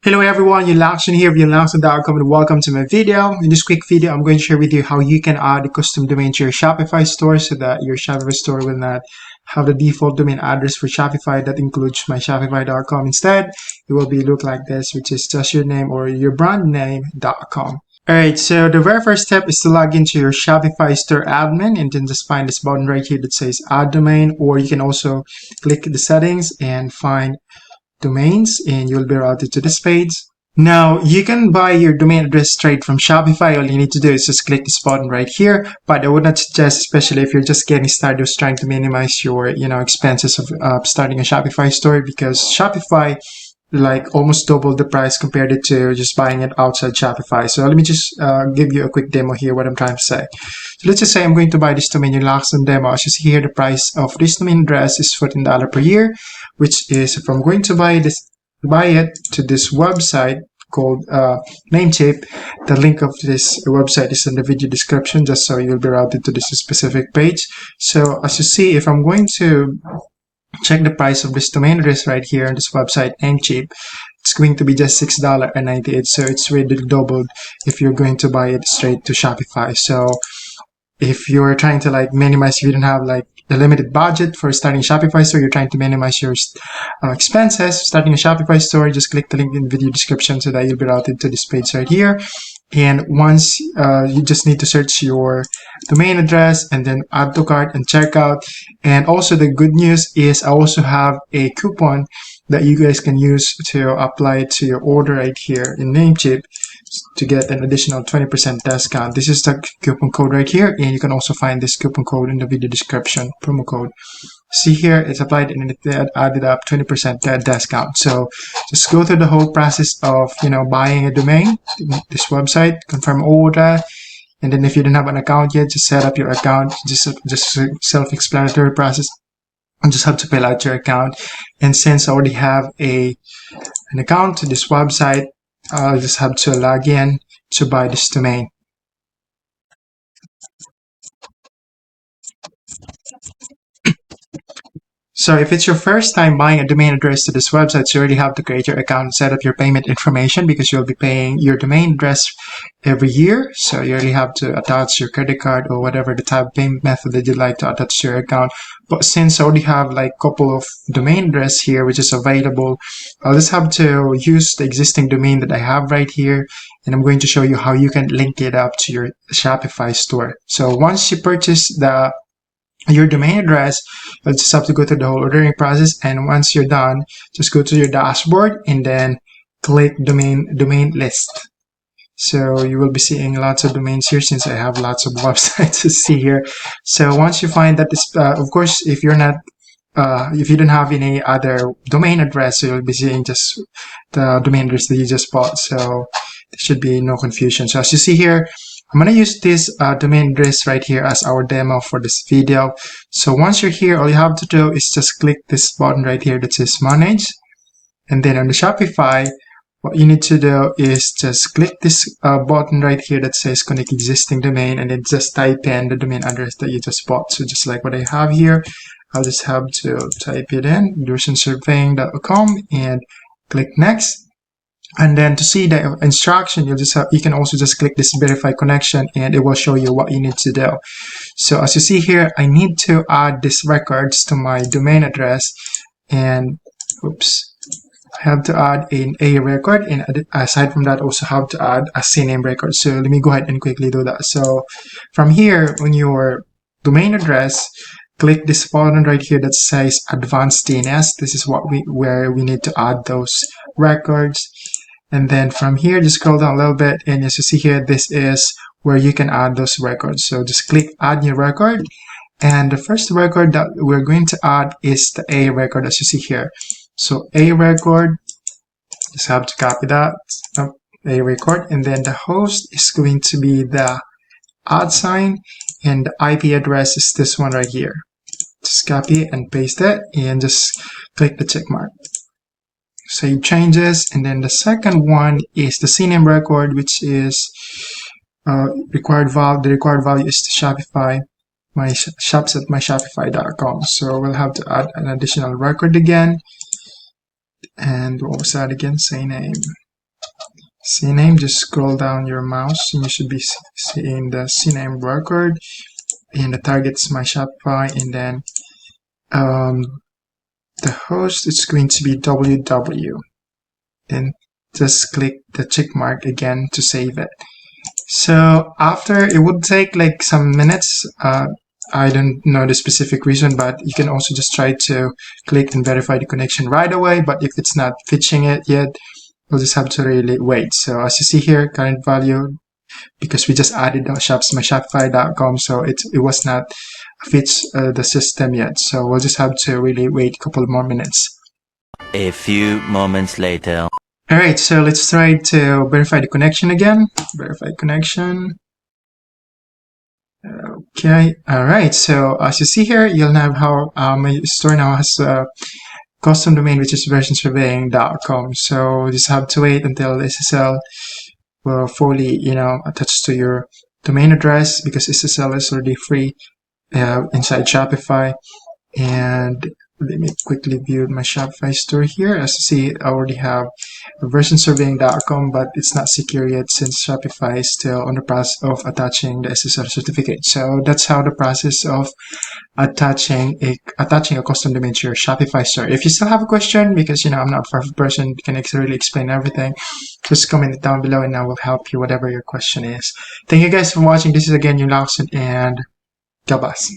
Hello everyone, Yulaxon here of Yulaxon.com and welcome to my video. In this quick video, I'm going to share with you how you can add a custom domain to your Shopify store so that your Shopify store will not have the default domain address for Shopify that includes my Shopify.com. Instead, it will be look like this, which is just your name or your brand name.com. Alright, so the very first step is to log into your Shopify store admin and then just find this button right here that says add domain, or you can also click the settings and find domains and you'll be routed to this page. Now you can buy your domain address straight from Shopify. All you need to do is just click this button right here, but I would not suggest, especially if you're just getting started, just trying to minimize your expenses of starting a Shopify store, because Shopify like almost double the price compared it to just buying it outside Shopify. So let me just give you a quick demo here what I'm trying to say. So let's just say I'm going to buy this domain in Yulaxon demo. As you see here, the price of this domain address is $14 per year, which is, if I'm going to buy it to this website called Namecheap, the link of this website is in the video description, just so you'll be routed to this specific page. So as you see, if I'm going to check the price of this domain address right here on this website, Namecheap, it's going to be just $6.98. So it's really doubled if you're going to buy it straight to Shopify. So if you're trying to minimize, if you don't have a limited budget for starting a Shopify store, you're trying to minimize your expenses starting a Shopify store, just click the link in the video description so that you'll be routed to this page right here. And once you just need to search your domain address and then add to cart and checkout. And also the good news is I also have a coupon that you guys can use to apply to your order right here in Namecheap to get an additional 20% discount. This is the coupon code right here, and you can also find this coupon code in the video description, promo code. See here, it's applied and it added up 20% discount. So just go through the whole process of buying a domain, this website, confirm order, and then if you don't have an account yet, just set up your account. Just a self-explanatory process. You just have to fill out your account. And since I already have an account to this website, I'll just have to log in to buy this domain. So if it's your first time buying a domain address to this website, you already have to create your account and set up your payment information, because you'll be paying your domain address every year. So you really have to attach your credit card or whatever the type of payment method that you'd like to attach to your account. But since I already have a couple of domain address here which is available, I'll just have to use the existing domain that I have right here, and I'm going to show you how you can link it up to your Shopify store. So once you purchase your domain address, you'll just have to go through the whole ordering process, and once you're done, just go to your dashboard and then click domain list. So you will be seeing lots of domains here, since I have lots of websites to see here. So once you find that this, of course, if you're not if you don't have any other domain address, so you'll be seeing just the domain address that you just bought. So there should be no confusion. So as you see here, I'm going to use this domain address right here as our demo for this video. So once you're here, all you have to do is just click this button right here that says manage. And then on the Shopify, what you need to do is just click this button right here that says connect existing domain, and then just type in the domain address that you just bought. So just like what I have here, I'll just have to type it in, surveying.com, and click next. And then to see the instruction, you can also just click this verify connection, and it will show you what you need to do. So as you see here, I need to add these records to my domain address, and I have to add an A record, and aside from that, also have to add a CNAME record. So let me go ahead and quickly do that. So from here, on your domain address, click this button right here that says advanced DNS. This is where we need to add those records. And then from here, just scroll down a little bit, and as you see here, this is where you can add those records. So just click add new record, and the first record that we're going to add is the A record, as you see here. So A record, just have to copy that, A record, and then the host is going to be the @, and the IP address is this one right here. Just copy and paste it, and just click the check mark. Save changes, and then the second one is the CNAME record, which is required value. The required value is the Shopify, my shops at myshopify.com. So we'll have to add an additional record again, and what was that again? CNAME. CNAME, just scroll down your mouse and you should be seeing the CNAME record, and the target is my Shopify, and then the host is going to be www. Then just click the check mark again to save it. So after, it would take like some minutes. I don't know the specific reason, but you can also just try to click and verify the connection right away. But if it's not fetching it yet, we'll just have to really wait. So as you see here, current value, because we just added my Shopify.com, so it was not fits the system yet. So we'll just have to really wait a couple more minutes. A few moments later. All right, so let's try to verify the connection again. Verify connection. Okay, all right. So as you see here, you'll have how my store now has a custom domain, which is versionsurveying.com. So just have to wait until SSL will fully, attach to your domain address, because SSL is already free inside Shopify. And let me quickly view my Shopify store here. As you see, I already have versionsurveying.com, but it's not secure yet since Shopify is still on the process of attaching the SSL certificate. So that's how the process of attaching a custom domain to your Shopify store. If you still have a question, because I'm not a perfect person, can really explain everything, just comment it down below and I will help you whatever your question is. Thank you guys for watching. This is again your Lawson, and God bless.